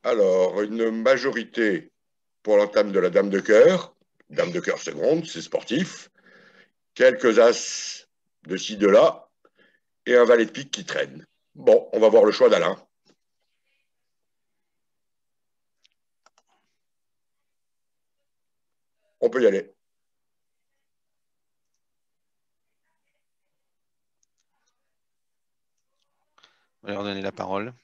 Alors, une majorité pour l'entame de la dame de cœur seconde, c'est sportif, quelques as de ci, de là, et un valet de pique qui traîne. Bon, on va voir le choix d'Alain. On peut y aller. On va leur donner la parole.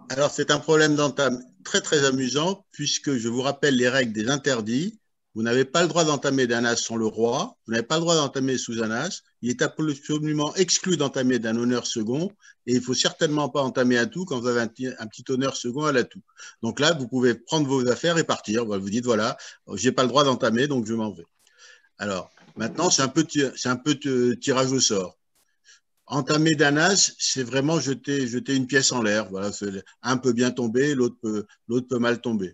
Alors, c'est un problème d'entame très, très amusant, puisque je vous rappelle les règles des interdits. Vous n'avez pas le droit d'entamer d'un as sans le roi. Vous n'avez pas le droit d'entamer sous un as. Il est absolument exclu d'entamer d'un honneur second. Et il ne faut certainement pas entamer un tout quand vous avez un petit honneur second à l'atout. Donc là, vous pouvez prendre vos affaires et partir. Vous dites, voilà, je n'ai pas le droit d'entamer, donc je m'en vais. Alors, maintenant, c'est un peu tirage au sort. Entamer d'un as, c'est vraiment jeter une pièce en l'air. Voilà, un peut bien tomber, l'autre peut mal tomber.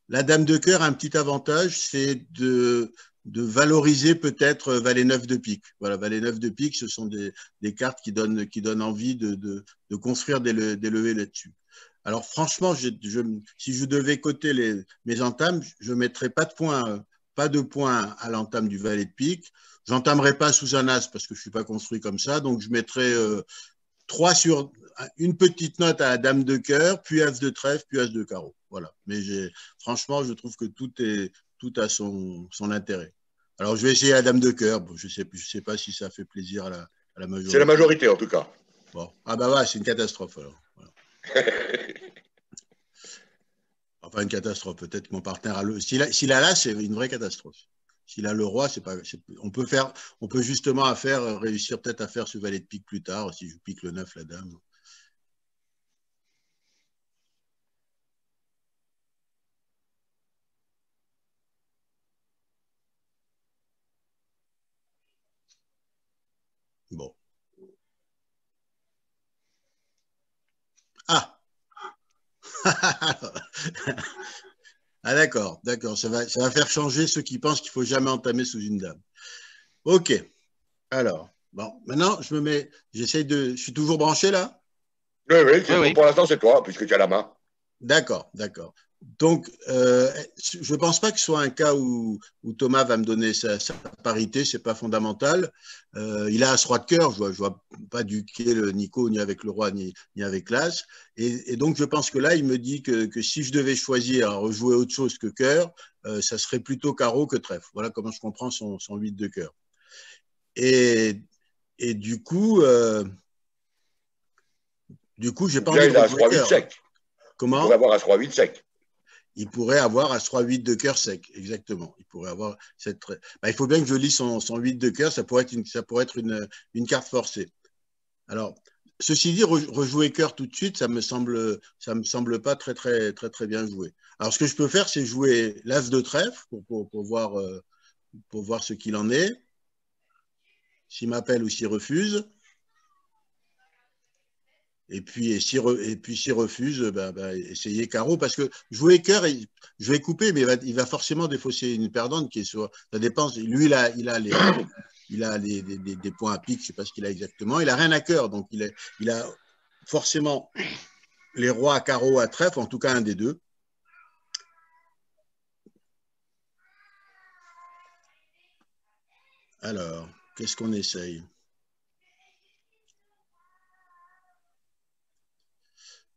La dame de cœur a un petit avantage, c'est de valoriser peut-être valet 9 de pique. Voilà, valet 9 de pique, ce sont des cartes qui donnent envie de construire des levées là-dessus. Alors franchement, si je devais coter mes entames, je ne mettrais pas de points à l'entame du valet de pique. J'entamerai pas sous un as parce que je ne suis pas construit comme ça, donc je mettrai 3 sur une petite note à la dame de cœur, puis as de trèfle, puis as de carreau. Voilà. Mais franchement, je trouve que tout a son intérêt. Alors, je vais essayer la dame de cœur. Bon, je sais pas si ça fait plaisir à la majorité. C'est la majorité, en tout cas. Bon. Ah bah ouais, c'est une catastrophe, alors. Voilà. Enfin, une catastrophe. Peut-être que mon partenaire a le... S'il a là, c'est une vraie catastrophe. S'il a le roi, on peut justement réussir peut-être à faire ce valet de pique plus tard, si je pique le 9, la dame. Bon. Ah. Ah d'accord. Ça va faire changer ceux qui pensent qu'il ne faut jamais entamer sous une dame. Ok. Alors, bon, maintenant, je suis toujours branché là? Oui, pour l'instant, c'est toi, puisque tu as la main. D'accord. Donc, je ne pense pas que ce soit un cas où Thomas va me donner sa parité, ce n'est pas fondamental. Il a As-Roi de cœur, je ne vois pas duquer le Nico ni avec le roi ni avec l'As. Et donc, je pense que là, il me dit que si je devais choisir à rejouer autre chose que cœur, ça serait plutôt carreau que trèfle. Voilà comment je comprends son 8 de cœur. Et du coup, j'ai pas envie de rejouer cœur. Comment? Il pourrait avoir As-Roi 8 sec. Il pourrait avoir As-Roi 8 de cœur sec, exactement. Il pourrait avoir cette. Il faut bien que je lis son 8 de cœur, ça pourrait être une carte forcée. Alors, ceci dit, rejouer cœur tout de suite, ça me semble pas très bien joué. Alors, ce que je peux faire, c'est jouer l'As de trèfle pour voir ce qu'il en est, s'il m'appelle ou s'il refuse. Et puis s'il refuse, essayez carreau, parce que jouer cœur, je vais couper, mais il va forcément défausser une perdante qui est sur. Ça dépend. Lui, il a des points à pique, je ne sais pas ce qu'il a exactement. Il n'a rien à cœur, donc il a forcément les rois à carreau, à trèfle, en tout cas un des deux. Alors, qu'est-ce qu'on essaye?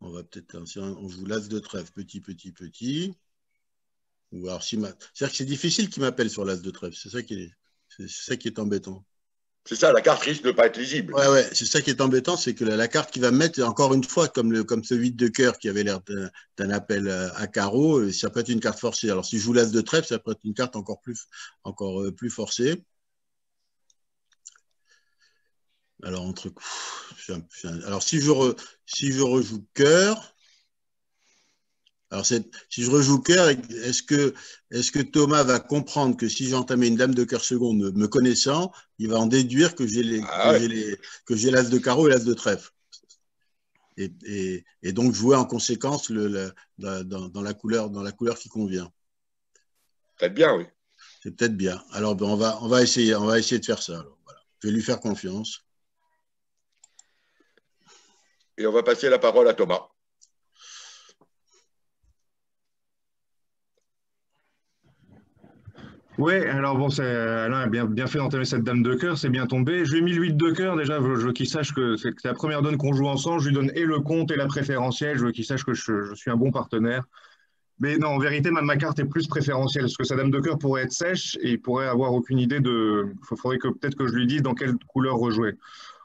On va peut-être, on joue l'as de trèfle, petit. Ou alors, c'est-à-dire que c'est difficile qu'il m'appelle sur l'as de trèfle. C'est ça qui est embêtant. C'est ça, la carte risque de ne pas être lisible. Ouais, c'est ça qui est embêtant, c'est que la carte qu'il va me mettre, encore une fois, comme ce 8 de cœur qui avait l'air d'un appel à carreau, ça peut être une carte forcée. Alors, si je joue l'as de trèfle, ça peut être une carte encore plus forcée. Alors, alors si je rejoue cœur, alors si je rejoue cœur, est-ce que Thomas va comprendre que si j'entamais une dame de cœur seconde, me connaissant, il va en déduire que j'ai l'as de carreau et l'as de trèfle, et donc jouer en conséquence dans la couleur qui convient. Peut-être bien, oui. C'est peut-être bien. Alors on va essayer de faire ça. Alors, voilà. Je vais lui faire confiance. Et on va passer la parole à Thomas. Oui, alors bon, Alain a bien fait d'entamer cette dame de cœur, c'est bien tombé. Je lui ai mis le 8 de cœur, déjà, je veux qu'il sache que c'est la première donne qu'on joue ensemble. Je lui donne et le compte et la préférentielle, je veux qu'il sache que je suis un bon partenaire. Mais non, en vérité, ma carte est plus préférentielle, parce que sa dame de cœur pourrait être sèche et il pourrait avoir aucune idée de. Il faudrait que peut-être que je lui dise dans quelle couleur rejouer.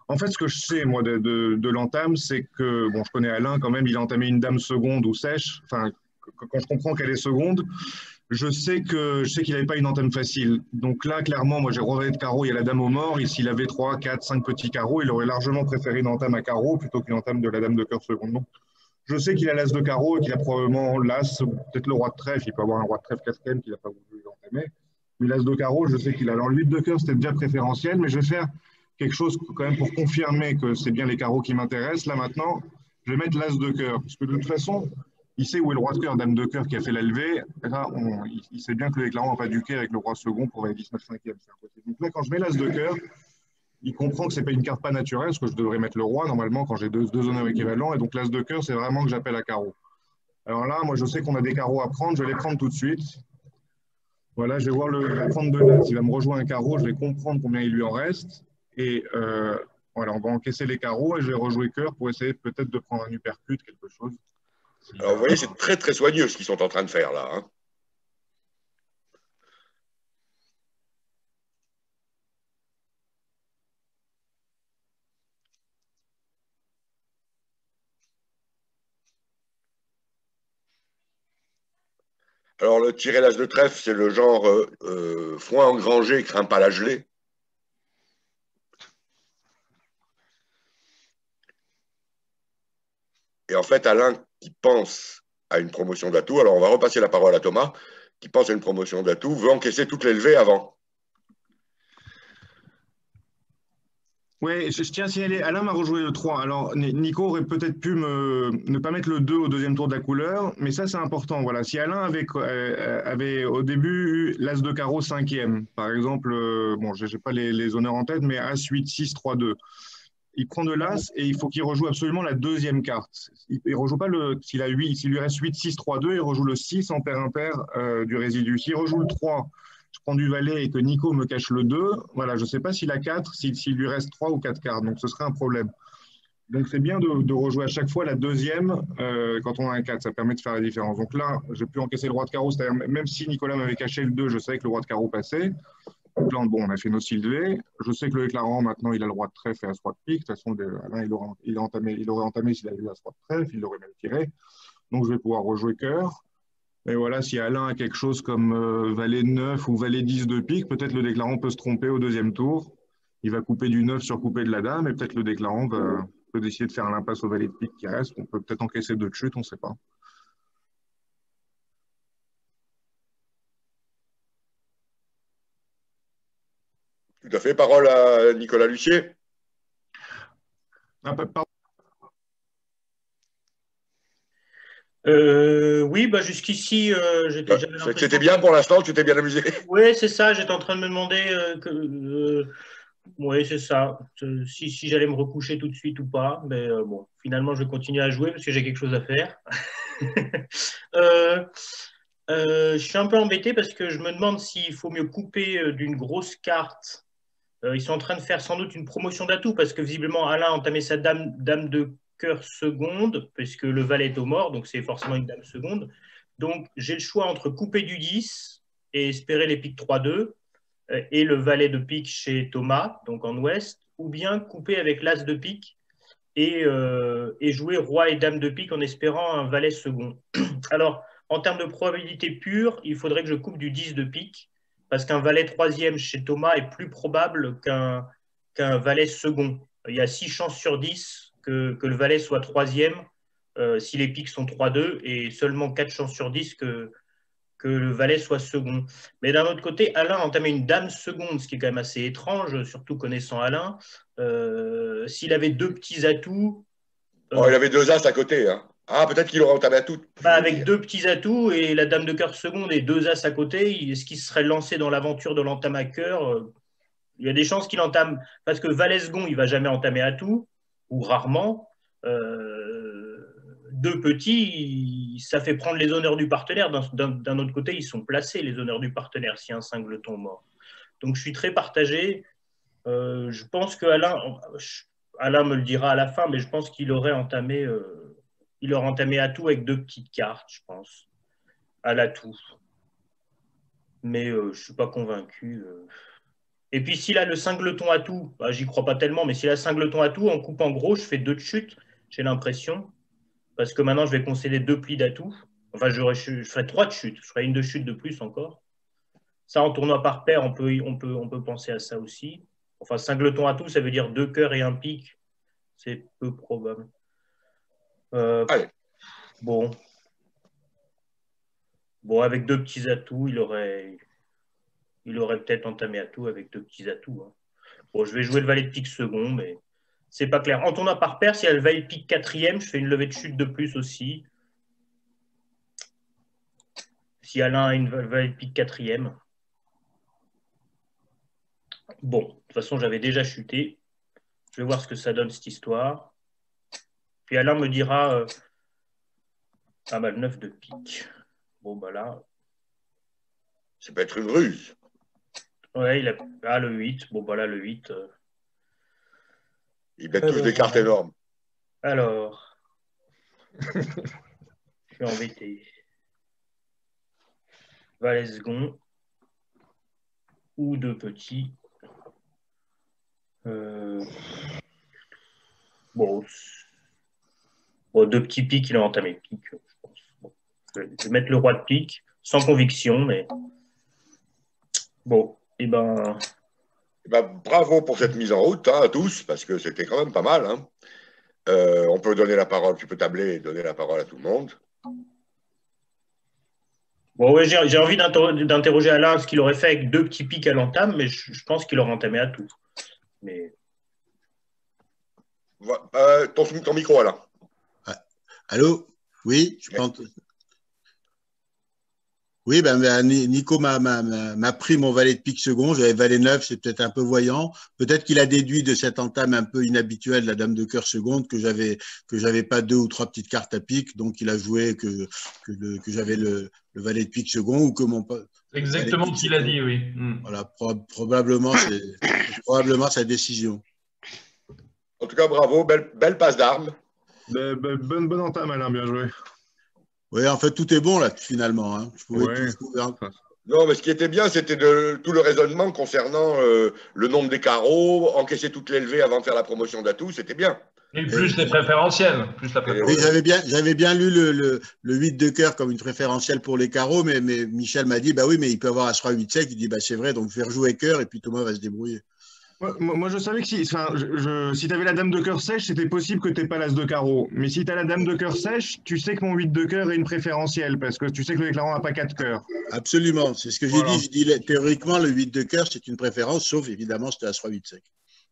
En fait, ce que je sais, moi, de l'entame, c'est que, bon, je connais Alain quand même, il a entamé une dame seconde ou sèche. Enfin, quand je comprends qu'elle est seconde, je sais qu'il n'avait pas une entame facile. Donc là, clairement, moi, j'ai relevé de carreau, il y a la dame au mort. Et s'il avait 3, 4, 5 petits carreaux, il aurait largement préféré une entame à carreau plutôt qu'une entame de la dame de cœur seconde. Donc, je sais qu'il a l'as de carreau et qu'il a probablement l'as, peut-être le roi de trèfle. Il peut avoir un roi de trèfle quatrième qu'il n'a pas voulu entamer. Mais l'as de carreau, je sais qu'il a. Alors, le 8 de cœur, c'était déjà préférentiel, mais je vais faire quelque chose quand même pour confirmer que c'est bien les carreaux qui m'intéressent. Là, maintenant, je vais mettre l'as de cœur. Parce que de toute façon, il sait où est le roi de cœur, dame de cœur qui a fait la levée. Là, il sait bien que le déclarant n'a pas duqué avec le roi second pour les 19 cinquièmes. Donc là, quand je mets l'as de cœur, il comprend que ce n'est pas une carte pas naturelle, parce que je devrais mettre le roi normalement quand j'ai deux honneurs équivalents. Et donc l'as de cœur, c'est vraiment que j'appelle à carreau. Alors là, moi, je sais qu'on a des carreaux à prendre. Je vais les prendre tout de suite. Voilà, je vais voir le prendre de l'as. Il va me rejoindre un carreau. Je vais comprendre combien il lui en reste. Et voilà, on va encaisser les carreaux et je vais rejouer cœur pour essayer peut-être de prendre un uppercut, quelque chose. Alors, vous voyez, c'est très, très soigneux ce qu'ils sont en train de faire là. Hein. Alors, le tirer l'as de trèfle, c'est le genre foin engrangé, craint pas la gelée. Et en fait, Alain qui pense à une promotion d'atout, alors on va repasser la parole à Thomas, qui pense à une promotion d'atout, veut encaisser toutes les levées avant. Oui, je tiens à signaler, Alain m'a rejoué le 3. Alors, Nico aurait peut-être pu ne pas mettre le 2 au deuxième tour de la couleur, mais ça, c'est important. Voilà. Si Alain avait au début eu l'As de carreau cinquième, par exemple, bon, je n'ai pas les honneurs en tête, mais As, 8, 6, 3, 2. Il prend de l'As et il faut qu'il rejoue absolument la deuxième carte. Il ne rejoue pas s'il a 8, s'il lui reste 8, 6, 3, 2, il rejoue le 6 en paire impair du résidu. S'il rejoue le 3, je prends du valet et que Nico me cache le 2, voilà, je ne sais pas s'il a 4, s'il lui reste 3 ou 4 cartes, donc ce serait un problème. Donc c'est bien de rejouer à chaque fois la deuxième quand on a un 4, ça permet de faire la différence. Donc là, j'ai pu encaisser le roi de carreau, c'est-à-dire même si Nicolas m'avait caché le 2, je savais que le roi de carreau passait. Donc là, bon, on a fait nos levées. Je sais que le déclarant, maintenant, il a le roi de trèfle et as-roi de pique. De toute façon, Alain, il aurait entamé s'il avait eu as-roi de trèfle, il l'aurait même tiré. Donc je vais pouvoir rejouer cœur. Et voilà, si Alain a quelque chose comme valet 9 ou valet 10 de pique, peut-être le déclarant peut se tromper au deuxième tour. Il va couper du 9 sur couper de la dame, et peut-être le déclarant peut décider de faire l'impasse au valet de pique qui reste. On peut peut-être encaisser 2 de chute, on ne sait pas. Tout à fait. Parole à Nicolas Lucier. Oui, bah jusqu'ici, j'avais l'impression. C'était bien pour l'instant, tu t'es bien amusé. Oui, c'est ça, j'étais en train de me demander oui, c'est ça. Si j'allais me recoucher tout de suite ou pas. Mais bon, finalement, je vais continuer à jouer parce que j'ai quelque chose à faire. Je suis un peu embêté parce que je me demande s'il faut mieux couper d'une grosse carte. Ils sont en train de faire sans doute une promotion d'atout parce que visiblement Alain a entamé sa dame de cœur seconde, puisque le valet est au mort, donc c'est forcément une dame seconde. Donc j'ai le choix entre couper du 10 et espérer les piques 3-2 et le valet de pique chez Thomas, donc en ouest, ou bien couper avec l'as de pique et jouer roi et dame de pique en espérant un valet second. Alors, en termes de probabilité pure, il faudrait que je coupe du 10 de pique, parce qu'un valet troisième chez Thomas est plus probable qu'un valet second. Il y a 6 chances sur 10 que le valet soit troisième si les piques sont 3-2, et seulement 4 chances sur 10 que le valet soit second. Mais d'un autre côté, Alain a entamé une dame seconde, ce qui est quand même assez étrange, surtout connaissant Alain. S'il avait 2 petits atouts... Il avait 2 as à côté. Hein. Ah, peut-être qu'il aurait entamé à tout. Avec 2 petits atouts et la dame de cœur seconde et 2 as à côté, est-ce qu'il se serait lancé dans l'aventure de l'entame à cœur? Il y a des chances qu'il entame, parce que valet second, il ne va jamais entamer à tout, ou rarement. deux petits, ça fait prendre les honneurs du partenaire. D'un autre côté, ils sont placés, les honneurs du partenaire, si un singleton mort. Donc, je suis très partagé. Je pense que Alain me le dira à la fin, mais je pense qu'il aurait entamé Atout avec deux petites cartes, je pense, à l'Atout. Mais je ne suis pas convaincu. Et puis, s'il a le singleton Atout, bah, j'y crois pas tellement, mais s'il a le singleton Atout, en coupe en gros, je fais 2 de chute, j'ai l'impression. Parce que maintenant, je vais concéder 2 plis d'Atout. Enfin, je ferai 3 de chute. Je ferai une de chute de plus encore. Ça, en tournoi par paire, on peut penser à ça aussi. Enfin, singleton Atout, ça veut dire 2 cœurs et un pique. C'est peu probable. Bon. Bon, avec 2 petits atouts, il aurait peut-être entamé Atout avec 2 petits atouts. Hein. Bon, je vais jouer le valet de pique second, mais c'est pas clair. En tournoi par paire, si elle valet de pique quatrième, je fais une levée de chute de plus aussi. Si Alain a une valet de pique quatrième. Bon, de toute façon, j'avais déjà chuté. Je vais voir ce que ça donne, cette histoire. Puis Alain me dira ah bah, le 9 de pique. Bon, bah là. Ça peut être une ruse. Ouais, il a le 8. Bon, bah là, le 8. Ils mettent tous des cartes énormes. Alors. Je suis embêté. Valet second. Ou 2 petits. Bon, 2 petits piques, il a entamé pique, je pense. Bon, je vais mettre le roi de pique, sans conviction, mais bon, et ben. Bravo pour cette mise en route à tous, parce que c'était quand même pas mal. Hein. On peut donner la parole, tu peux tabler et donner la parole à tout le monde. Bon, ouais, j'ai envie d'interroger Alain ce qu'il aurait fait avec 2 petits piques à l'entame, mais je pense qu'il aurait entamé à tout. Mais... ton micro, Alain. Allô? Oui, je pense. Oui, Nico m'a pris mon valet de pique second. J'avais valet 9, c'est peut-être un peu voyant. Peut-être qu'il a déduit de cette entame un peu inhabituelle, la dame de cœur seconde, que j'avais pas 2 ou 3 petites cartes à pique. Donc, il a joué que j'avais le valet de pique second ou que mon. Exactement ce qu'il a dit, oui. Voilà, probablement, probablement sa décision. En tout cas, bravo, belle passe d'armes. Bonne entame, Alain, bien joué. Oui, en fait, tout est bon là, finalement. Hein. Non, mais ce qui était bien, c'était tout le raisonnement concernant le nombre des carreaux, encaisser toutes les levées avant de faire la promotion d'Atout, c'était bien. Et plus les préférentielles. Oui, j'avais bien lu le 8 de cœur comme une préférentielle pour les carreaux, mais Michel m'a dit, bah oui, mais il peut avoir As-Roi 8 sec. Il dit, bah c'est vrai, donc faire jouer cœur et puis Thomas va se débrouiller. Moi, je savais que si tu avais la dame de cœur sèche, c'était possible que tu n'aies pas l'as de carreau. Mais si tu as la dame de cœur sèche, tu sais que mon 8 de cœur est une préférentielle parce que tu sais que le déclarant n'a pas 4 cœurs. Absolument, c'est ce que j'ai dit. J'ai dit théoriquement, le 8 de cœur, c'est une préférence, sauf évidemment si tu as As-Roi 8 sec.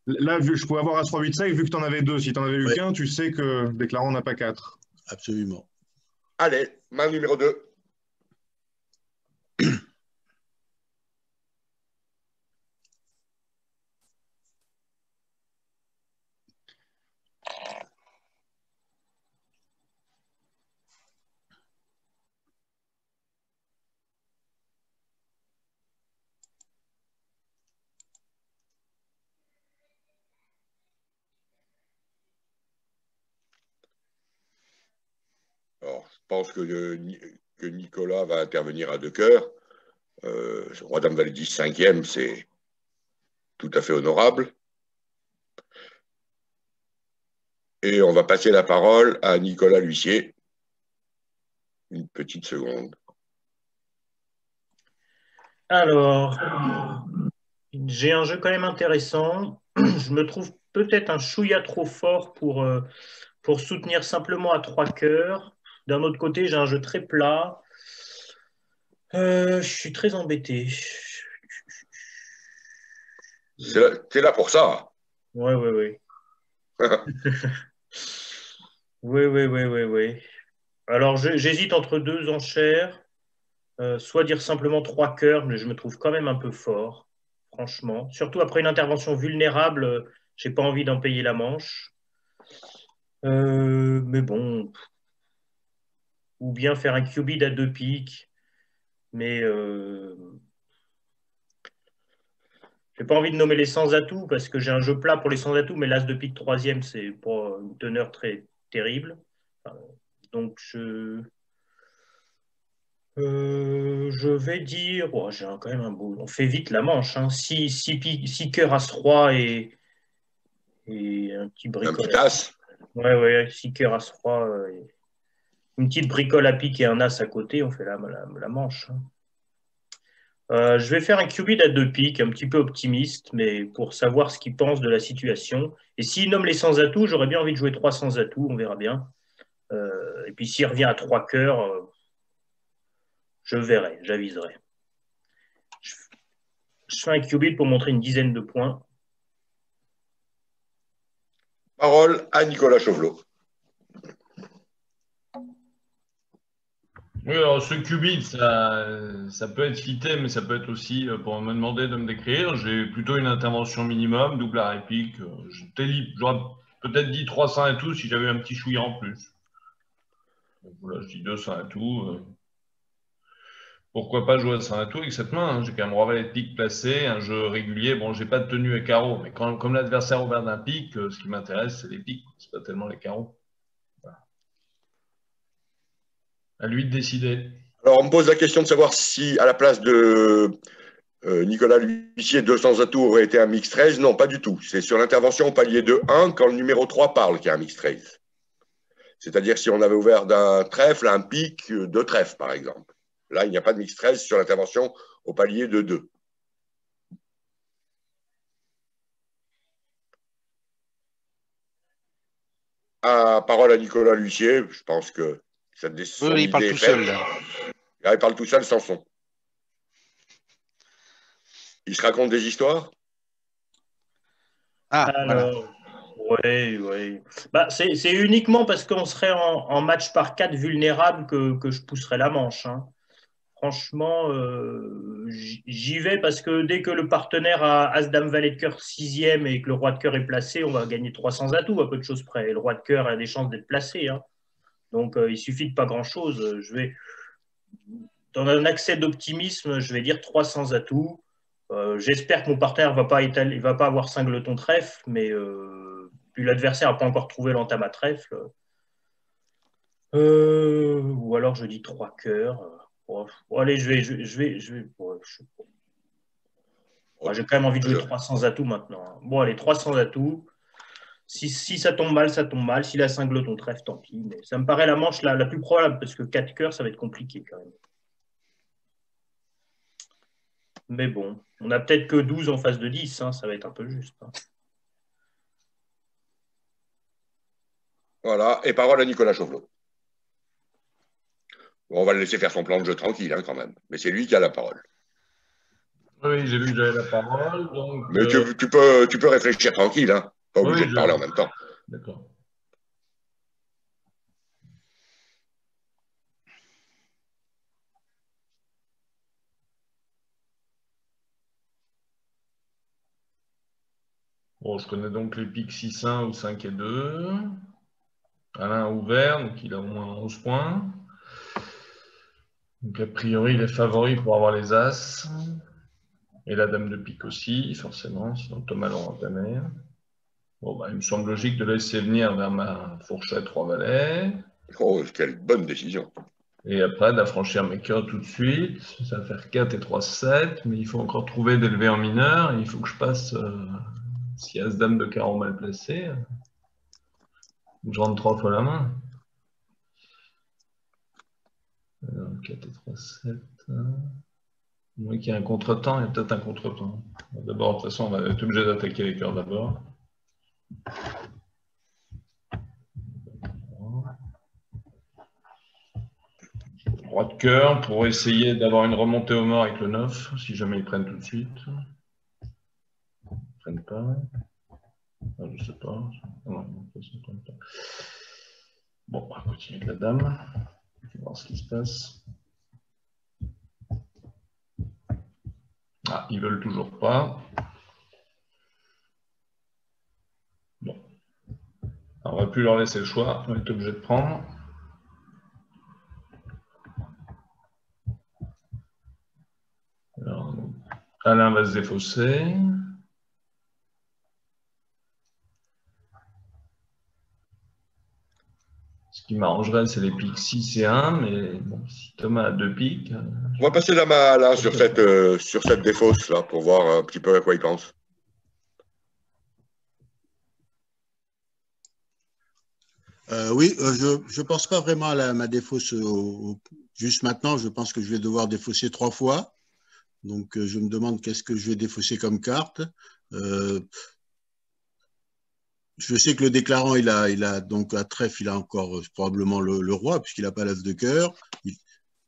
Là, je pouvais avoir As-Roi 8 sec, vu que tu en avais 2. Si tu n'en avais eu qu'un, tu sais que le déclarant n'a pas 4. Absolument. Allez, main numéro 2. Alors, je pense que Nicolas va intervenir à 2 cœurs. Roi Dame Valet 10, 5e, c'est tout à fait honorable. Et on va passer la parole à Nicolas L'Huissier. Une petite seconde. Alors, j'ai un jeu quand même intéressant. Je me trouve peut-être un chouïa trop fort pour soutenir simplement à 3 cœurs. D'un autre côté, j'ai un jeu très plat. Je suis très embêté. T'es là pour ça. Oui. Oui. Alors, j'hésite entre 2 enchères. Soit dire simplement 3 cœurs, mais je me trouve quand même un peu fort, franchement. Surtout après une intervention vulnérable, j'ai pas envie d'en payer la manche. Mais bon, ou bien faire un cubid à 2 piques. Mais j'ai pas envie de nommer les sans-atouts parce que j'ai un jeu plat pour les sans-atouts, mais l'as de pique troisième, c'est pas une teneur très terrible. Donc je vais dire, oh, j'ai quand même un beau. On fait vite la manche. 6 cœurs as roi et un petit Un bricole. petit as. Ouais, 6 cœurs as roi. Une petite bricole à pique et un as à côté, on fait la manche. Je vais faire un cubid à 2 piques, un petit peu optimiste, mais pour savoir ce qu'il pense de la situation. Et s'il nomme les sans-atouts, j'aurais bien envie de jouer 3 sans-atouts, on verra bien. Et puis s'il revient à 3 cœurs, je verrai, j'aviserai. Je fais un cubid pour montrer une dizaine de points. Parole à Nicolas Chauvelot. Oui, alors ce cubit, ça peut être fité, mais ça peut être aussi pour me demander de me décrire. J'ai plutôt une intervention minimum, double à réplique. J'aurais peut-être dit 300 et tout si j'avais un petit chouïa en plus. Donc voilà, je dis 200 et tout. Pourquoi pas jouer à 100 et tout avec cette main, hein. J'ai quand même roi valet de pique placé, un jeu régulier. Bon, j'ai pas de tenue à carreau, mais comme l'adversaire ouvert d'un pique, ce qui m'intéresse, c'est les piques, c'est pas tellement les carreaux. Voilà. À lui de décider. Alors, on me pose la question de savoir si, à la place de Nicolas L'Huissier, 200 atouts aurait été un mix 13. Non, pas du tout. C'est sur l'intervention au palier de 1 quand le numéro 3 parle qu'il y a un mix 13. C'est-à-dire si on avait ouvert d'un trèfle, un pique, 2 trèfles, par exemple. Là, il n'y a pas de mix 13 sur l'intervention au palier de 2. Parole à Nicolas L'Huissier. Je pense que son Oui, il parle idée est tout faite. seul, là. Là, il parle tout seul sans son. Il se raconte des histoires? Ah, voilà. Alors, oui. Bah, c'est uniquement parce qu'on serait en match par 4 vulnérable que je pousserais la manche. Franchement, j'y vais parce que dès que le partenaire a As-Dame Valet de cœur 6e et que le roi de cœur est placé, on va gagner 300 atouts à peu de choses près. Et le roi de cœur a des chances d'être placé. Donc, il suffit de pas grand-chose. Je vais, dans un accès d'optimisme, je vais dire 300 atouts. J'espère que mon partenaire ne va pas avoir cingleton trèfle, mais puis l'adversaire n'a pas encore trouvé l'entame à trèfle. Ou alors je dis 3 cœurs. Bon, allez, j'ai quand même envie de jouer 300 atouts maintenant. Bon, allez, 300 atouts. Si ça tombe mal, ça tombe mal. Si la cingleton trèfle, tant pis. Mais ça me paraît la manche la plus probable parce que 4 cœurs, ça va être compliqué quand même. Mais bon, on n'a peut-être que 12 en face de 10, ça va être un peu juste. Voilà. Et parole à Nicolas Chauvelot. Bon, on va le laisser faire son plan de jeu tranquille, quand même. Mais c'est lui qui a la parole. Oui, j'ai vu que j'avais la parole. Donc, Mais tu peux réfléchir tranquille, hein. Pas obligé oui, de parler en même temps. D'accord. Bon, je connais donc les pics 6-1 ou 5 et 2. Alain a ouvert, donc il a au moins 11 points. Donc a priori, il est favori pour avoir les As. Et la dame de pique aussi, forcément, sinon Thomas l'aura entamé. Bon, bah, il me semble logique de laisser venir vers ma fourchette 3 valets. Oh, quelle bonne décision. Et après, d'affranchir mes cœurs tout de suite. Ça va faire 4 et 3, 7. Mais il faut encore trouver d'élever en mineur. Et il faut que je passe, si As-Dame de carreau mal placé, je rentre 3 fois la main. Alors, 4 et 3, 7. Oui, qu'il y a un contre-temps, il y a peut-être un contre-temps. D'abord, de toute façon, on va être obligé d'attaquer les cœurs d'abord. Roi de cœur pour essayer d'avoir une remontée au mort avec le 9, si jamais ils prennent tout de suite. Ils ne prennent pas. Ah, je ne sais pas. Non, ça ne prenne pas. Bon, on va continuer avec la dame. On va voir ce qui se passe. Ah, ils ne veulent toujours pas. Bon. Alors, on ne va plus leur laisser le choix. On va être obligé de prendre. Alain va se défausser. Ce qui m'arrangerait, c'est les piques 6 et 1, mais bon, si Thomas a 2 piques. On va passer la main à Alain sur cette défausse là pour voir un petit peu à quoi il pense. Oui, je ne pense pas vraiment à ma défausse juste maintenant. Je pense que je vais devoir défausser 3 fois. Donc, je me demande qu'est-ce que je vais défausser comme carte. Je sais que le déclarant, il a donc à trèfle, il a encore probablement le roi, puisqu'il n'a pas l'as de cœur.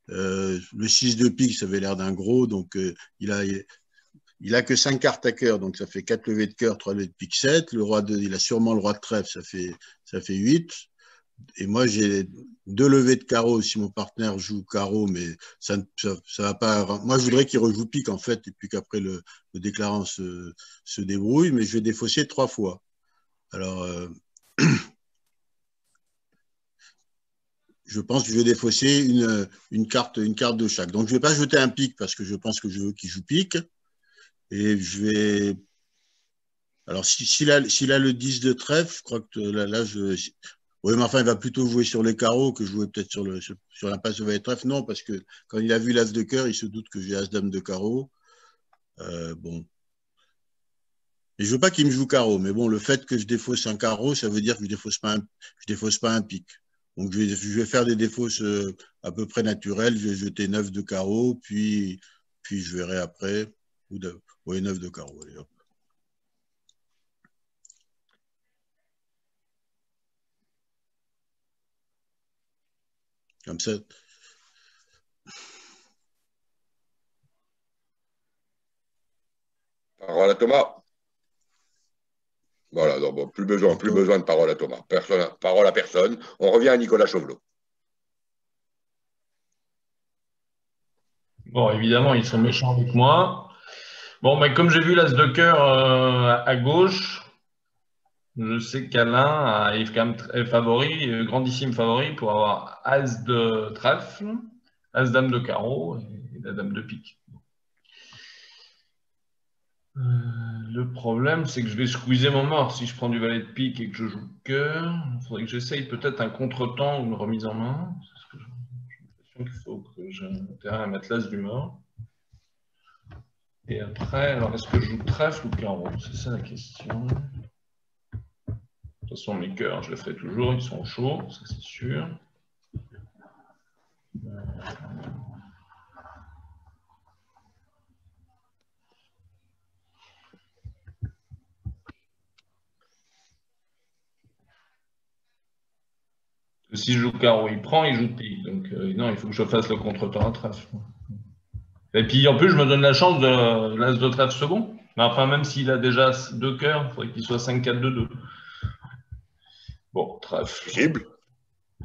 Le 6 de pique, ça avait l'air d'un gros, donc il a que 5 cartes à cœur, donc ça fait 4 levées de cœur, 3 levées de pique 7. Le roi il a sûrement le roi de trèfle, ça fait 8. Et moi, j'ai 2 levées de carreau si mon partenaire joue carreau, mais ça va pas. Moi, je voudrais qu'il rejoue pique, en fait, et puis qu'après le déclarant se débrouille, mais je vais défausser 3 fois. Alors, je pense que je vais défausser une carte de chaque. Donc, je ne vais pas jeter un pique parce que je pense que je veux qu'il joue pique. Et je vais. Alors, s'il a le 10 de trèfle, je crois que là oui, mais enfin, il va plutôt jouer sur les carreaux que jouer peut-être sur la passe de valet de trèfle. Non, parce que quand il a vu l'as de cœur, il se doute que j'ai as-dame de carreau. Bon. Et je veux pas qu'il me joue carreau, mais bon, le fait que je défausse un carreau, ça veut dire que je défausse pas un pique. Donc, je vais faire des défausses à peu près naturelles. Je vais jeter 9 de carreau, puis je verrai après. Oui, 9 de carreau. Allez, hop. Comme ça. Parole à Thomas. Voilà, donc bon, plus besoin de parole à Thomas. Parole à personne. On revient à Nicolas Chauvelot. Bon, évidemment, ils sont méchants avec moi. Bon, mais comme j'ai vu l'as de cœur à gauche, je sais qu'Alain est quand même favori, grandissime favori pour avoir as de trèfle, as dame de carreau et la dame de pique. Le problème, c'est que je vais squeezer mon mort si je prends du valet de pique et que je joue le cœur. Il faudrait que j'essaye peut-être un contretemps ou une remise en main. J'ai l'impression qu'il faut que j'ai intérêt à mettre l'as du mort. Et après, alors est-ce que je joue trèfle ou carreau? C'est ça la question. De toute façon, mes cœurs, je les ferai toujours, ils sont chauds, ça c'est sûr. Si je joue carreau, il prend, il joue pique. Donc non, il faut que je fasse le contretemps à trèfle. Et puis en plus, je me donne la chance de l'as de trèfle second. Mais enfin, même s'il a déjà 2 cœurs, il faudrait qu'il soit 5-4-2-2. Bon, trèfle. Possible.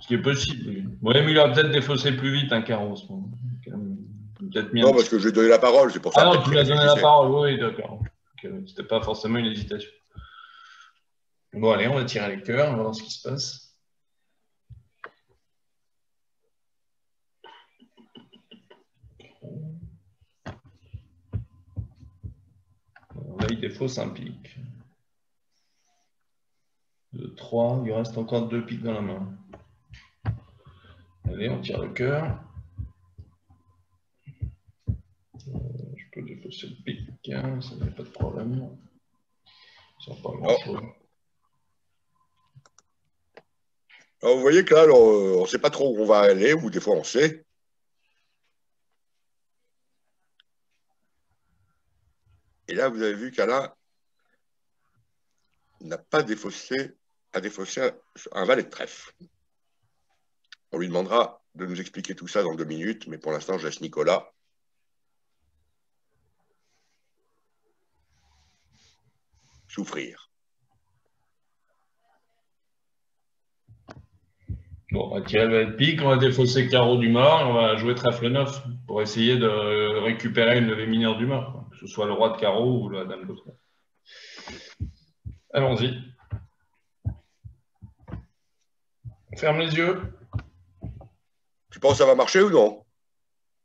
Ce qui est possible. Oui, mais il a peut-être défaussé plus vite un carreau. Non, parce que je lui ai donné la parole, c'est pour ça. Ah non, tu lui as donné la parole, oui, d'accord. C'était pas forcément une hésitation. Bon, allez, on va tirer les cœurs, on va voir ce qui se passe. Là, il défausse un pique. De 3, il lui reste encore 2 piques dans la main. Allez, on tire le cœur. Je peux défausser le pique, hein, ça n'a pas de problème. Ça n'a pas grand-chose. Alors, vous voyez que là, on ne sait pas trop où on va aller, ou des fois on sait. Et là, vous avez vu qu'Alain n'a pas défaussé un valet de trèfle. On lui demandera de nous expliquer tout ça dans 2 minutes, mais pour l'instant, je laisse Nicolas souffrir. Bon, on va tirer le valet de pique, on va défausser carreau du mort, et on va jouer trèfle 9 pour essayer de récupérer une levée mineure du mort, que ce soit le roi de carreau ou la dame de trèfle. Allons-y. On ferme les yeux. Tu penses que ça va marcher ou non?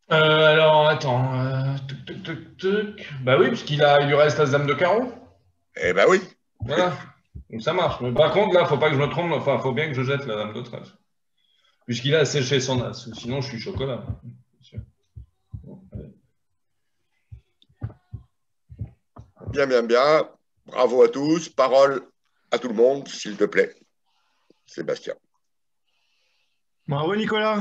Alors, attends. Tuc, tuc, tuc, tuc. Bah oui, puisqu'il lui reste As Dame de carreau. Eh ben oui. Voilà. Donc ça marche. Mais par contre, là, faut pas que je me trompe. Enfin, faut bien que je jette la Dame de trèfle. Puisqu'il a séché son As. Sinon, je suis chocolat. Bien sûr. Bon, allez. Bien, bien, bien. Bravo à tous. Parole à tout le monde, s'il te plaît. Sébastien. Bravo Nicolas.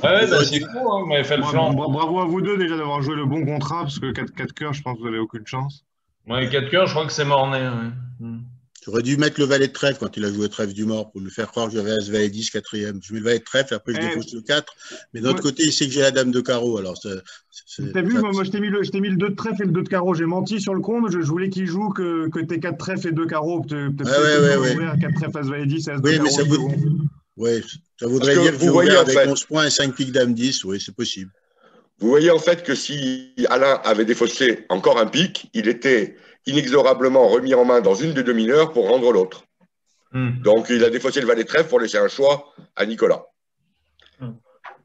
Ouais, bah, J'aurais c'est dû- cool, hein, vous m'avez fait le flanc. Bravo à vous deux déjà d'avoir joué le bon contrat, parce que 4 cœurs, je pense que vous n'avez aucune chance. Ouais, 4 cœurs, je crois que c'est mort-né. Ouais. J'aurais dû mettre le valet de trèfle quand il a joué trèfle du mort pour lui faire croire que j'avais As valet 10 quatrième. Je mets le valet de trèfle, après je Eh, défausse le 4. Mais de moi, l'autre côté, il sait que j'ai la dame de carreau. Alors, t'as vu, moi je t'ai mis le 2 de trèfle et le 2 de carreau. J'ai menti sur le compte. Je voulais qu'il joue que tes 4 trèfles et 2 carreaux. Peut-être ouais. ouvrir 4 trèfles As valet 10 et As de Oui, mais carreau second. ça Parce voudrait que dire que vous j'ai voyez ouvert en avec fait, 11 points et 5 piques dame 10. Oui, c'est possible. vous voyez en fait que si Alain avait défaussé encore un pic, il était inexorablement remis en main dans une des deux mineures pour rendre l'autre. Donc il a défaussé le valet de trèfle pour laisser un choix à Nicolas. Ouais,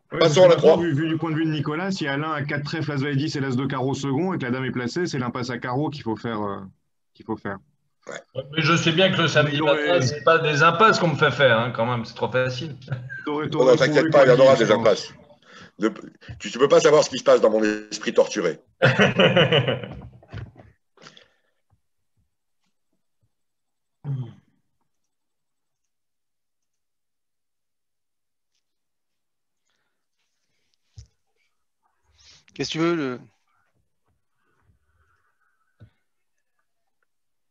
parce Passons que à la maintenant, 3. vu du point de vue de Nicolas, si Alain a 4 trèfles As valet 10 et l'As de carreau second et que la dame est placée, c'est l'impasse à carreau qu'il faut faire. Ouais. Mais je sais bien que le Mais samedi matin, c'est pas des impasses qu'on me fait faire, hein, quand même, c'est trop facile. Non, non, t'aurais t'inquiète trouvé pas, quoi, il y en Guy, aura je des pense. impasses. Tu ne peux pas savoir ce qui se passe dans mon esprit torturé. Qu'est-ce que tu veux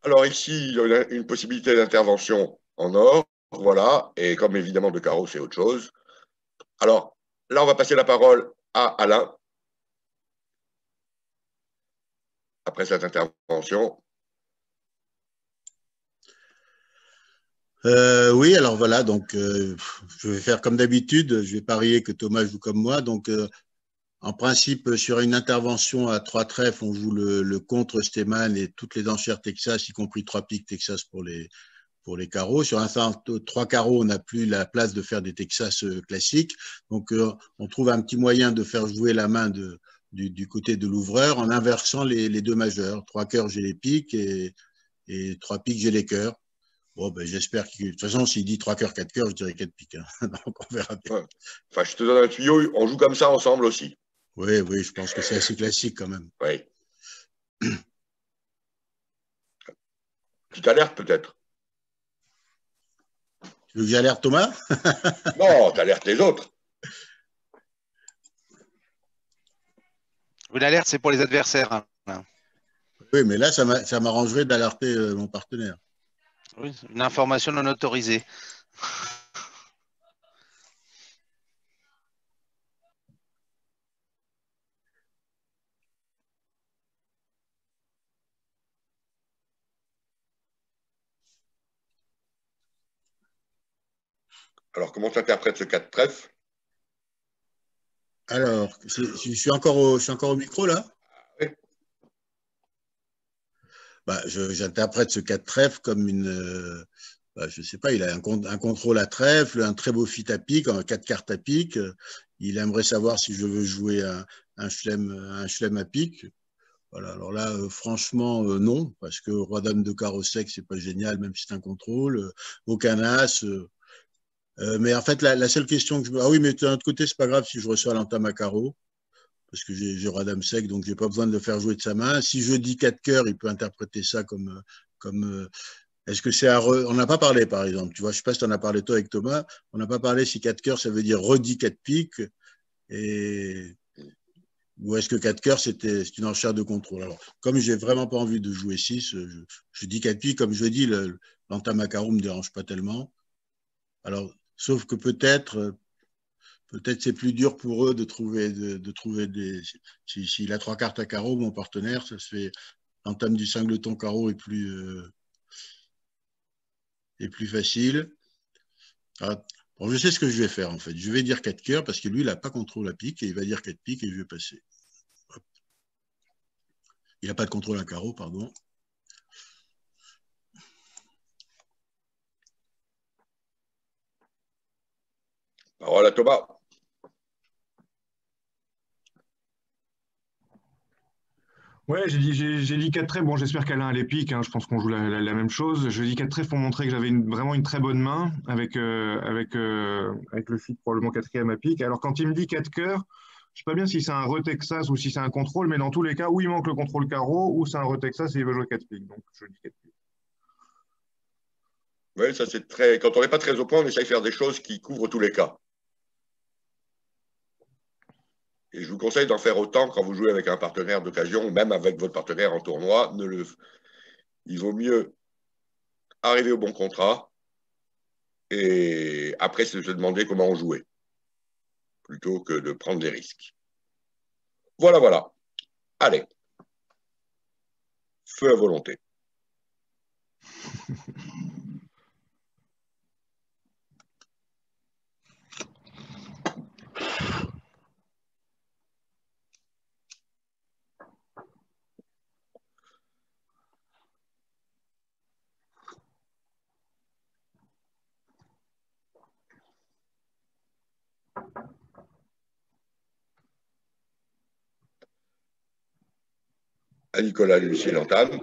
Alors ici, il y a une possibilité d'intervention en or, voilà, et comme évidemment de carreau, c'est autre chose. Alors là, on va passer la parole à Alain, après cette intervention. Oui, alors voilà, donc je vais faire comme d'habitude, je vais parier que Thomas joue comme moi. Donc, en principe, sur une intervention à 3 trèfles, on joue le contre Steeman et toutes les enchères Texas, y compris 3 piques Texas pour les carreaux. Sur un 3 carreaux, on n'a plus la place de faire des Texas classiques. Donc, on trouve un petit moyen de faire jouer la main du côté de l'ouvreur en inversant les deux majeurs. 3 cœurs, j'ai les piques et 3 piques, j'ai les cœurs. Bon, ben, j'espère que. De toute façon, s'il dit 3 cœurs, 4 cœurs, je dirais 4 piques. Hein. Donc, on verra bien. Ouais. Enfin, je te donne un tuyau, on joue comme ça ensemble aussi. Oui, oui, je pense que c'est assez classique quand même. Oui. Petite alerte peut-être. Tu veux que j'alerte Thomas? Non, t'alertes les autres. Une alerte, c'est pour les adversaires. Hein. Oui, mais là, ça m'arrangerait d'alerter mon partenaire. Oui, une information non autorisée. Alors, comment tu interprètes ce 4 trèfle? Alors, je suis encore au micro là? Oui. Bah, j'interprète ce 4 trèfle comme je sais pas, il a un contrôle à trèfle, un très beau fit à pique, 4 cartes à pique. Il aimerait savoir si je veux jouer un chelem à pique. Voilà, alors là, franchement, non, parce que roi-dame de carreau sec, c'est pas génial, même si c'est un contrôle. Aucun as. Mais en fait, la seule question que je me. Ah oui, mais d'un autre côté, c'est pas grave si je reçois l'entame à carreau, parce que j'ai roi-dame sec, donc j'ai pas besoin de le faire jouer de sa main. Si je dis 4 cœurs, il peut interpréter ça comme est-ce que c'est on n'a pas parlé, par exemple. Tu vois, je sais pas si tu en as parlé toi avec Thomas. On n'a pas parlé si 4 cœurs, ça veut dire redit 4 piques. Et ou est-ce que 4 cœurs, c'est une enchère de contrôle. Alors, comme j'ai vraiment pas envie de jouer 6, je dis 4 piques. Comme je dis, l'entame à carreau me dérange pas tellement. Alors, sauf que peut-être c'est plus dur pour eux de trouver des. S'il a 3 cartes à carreau, mon partenaire, ça se fait. L'entame du singleton carreau est plus facile. Ah, bon, je sais ce que je vais faire en fait. Je vais dire 4 cœurs parce que lui, il n'a pas contrôle à pique et il va dire 4 piques et je vais passer. Hop. Il n'a pas de contrôle à carreau, pardon. Parole à Thomas. Ouais, j'ai dit 4 trèfles. Bon, j'espère qu'Alain a les piques, hein. Je pense qu'on joue la même chose. Je dis 4 trèfles pour montrer que j'avais vraiment une très bonne main avec le fit probablement quatrième à pique. Alors, quand il me dit 4 cœurs, je sais pas bien si c'est un re-Texas ou si c'est un contrôle, mais dans tous les cas, ou il manque le contrôle carreau, ou c'est un re-Texas et il veut jouer 4 piques. Donc, je dis 4 piques. Oui, ça c'est très. Quand on n'est pas très au point, on essaye de faire des choses qui couvrent tous les cas. Et je vous conseille d'en faire autant quand vous jouez avec un partenaire d'occasion, ou même avec votre partenaire en tournoi. Il vaut mieux arriver au bon contrat et après se demander comment jouer, plutôt que de prendre des risques. Voilà, voilà. Allez. Feu à volonté. À Nicolas Lucier l'entame.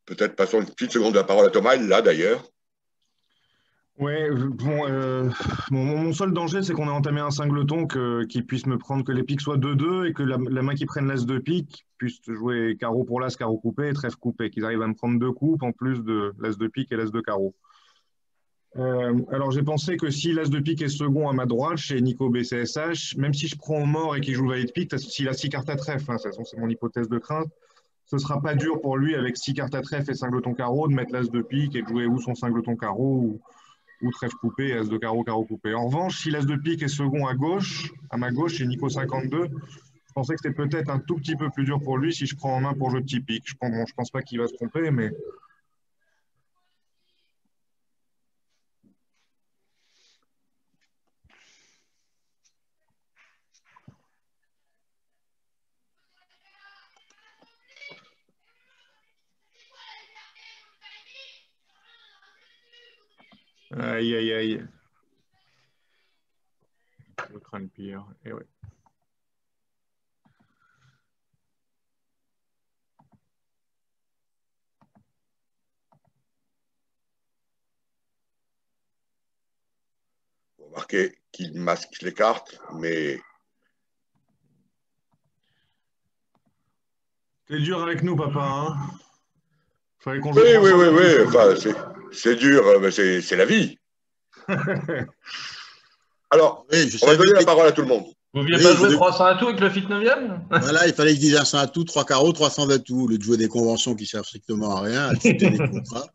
Peut-être passons une petite seconde de la parole à Thomas, là d'ailleurs. Ouais, bon, mon seul danger, c'est qu'on ait entamé un singleton qui puisse me prendre que les piques soient 2-2 et que la main qui prenne l'as de pique puisse jouer carreau pour l'as, carreau coupé et trèfle coupé, qu'ils arrivent à me prendre 2 coupes en plus de l'as de pique et l'as de carreau. Alors j'ai pensé que si l'as de pique est second à ma droite chez Nico BCSH, même si je prends au mort et qu'il joue valet de pique, s'il a 6 cartes à trèfle, hein, c'est mon hypothèse de crainte, ce sera pas dur pour lui avec 6 cartes à trèfle et singleton carreau de mettre l'as de pique et de jouer ou son singleton carreau ou trèfle coupé, as de carreau, carreau coupé. En revanche, si l'as de pique est second à gauche, à ma gauche, chez Nico 52, je pensais que c'était peut-être un tout petit peu plus dur pour lui si je prends en main pour jeu de petit pique. Je pense pas qu'il va se tromper, mais... Aïe, aïe, aïe. Le crâne pire, et ouais. Vous remarquez qu'il masque les cartes, mais... T'es dur avec nous, papa, hein? Fallait qu'on Oui, joue oui, oui, ensemble. oui. Enfin, c'est dur, mais c'est la vie. Alors, Oui, je on va savais donner la que- parole à tout le monde. Vous ne Oui, pas je jouer devais- 300 à tout avec le fit 9e? Voilà, il fallait que je dise un 100 à tout, 3 carreaux, 300 à tout, au lieu de jouer des conventions qui servent strictement à rien, à accepter des contrats.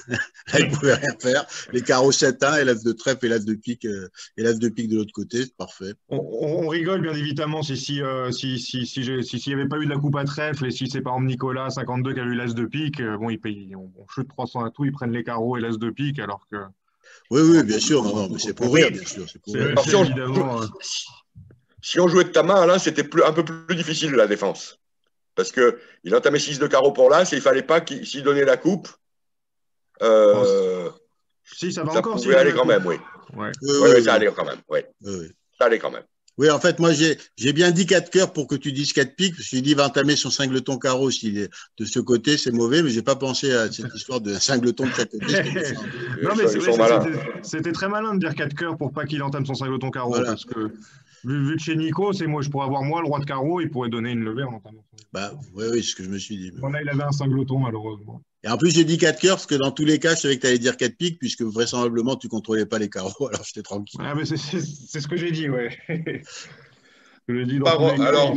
Là, il ne pouvait rien faire. Les carreaux 7-1 et l'as de trèfle et l'as de pique de l'autre côté, c'est parfait. On rigole bien évidemment s'il n'y avait pas eu de la coupe à trèfle et si c'est par exemple Nicolas 52 qui a eu l'as de pique, bon, on chute 300 à tout, ils prennent les carreaux et l'as de pique alors que... Oui, oui, bien sûr, non, mais c'est pour rire, bien sûr. C'est pour rire. Alors, C'est évidemment... si on jouait de ta main, là, c'était un peu plus difficile la défense. Parce qu'il entamait 6 de carreau pour l'as et il ne fallait pas s'il donnait la coupe. Si, ça va Ça encore. pouvait aller quand même, oui. Ouais. Oui, ça allait quand même. Oui. Oui. Ça allait quand même. Oui, en fait, moi, j'ai bien dit 4 cœurs pour que tu dises 4 piques, parce qu'il dit va entamer son singleton carreau. S'il est de ce côté, c'est mauvais, mais j'ai pas pensé à cette histoire de singleton de chaque côté. Non, mais Ils sont malins. c'était très malin de dire 4 cœurs pour pas qu'il entame son singleton carreau, Voilà. parce que vu de chez Nico, c'est moi, je pourrais avoir moi le roi de carreau, il pourrait donner une levée en entamant. Bah, oui, oui, c'est ce que je me suis dit. Bon, là, il avait un singleton, malheureusement. Et en plus, j'ai dit 4 cœurs, parce que dans tous les cas, je savais que tu allais dire 4 piques, puisque vraisemblablement, tu contrôlais pas les carreaux, alors j'étais tranquille. Ah, mais c'est ce que j'ai dit, ouais. Je l'ai dit dans tous les cas, Alors,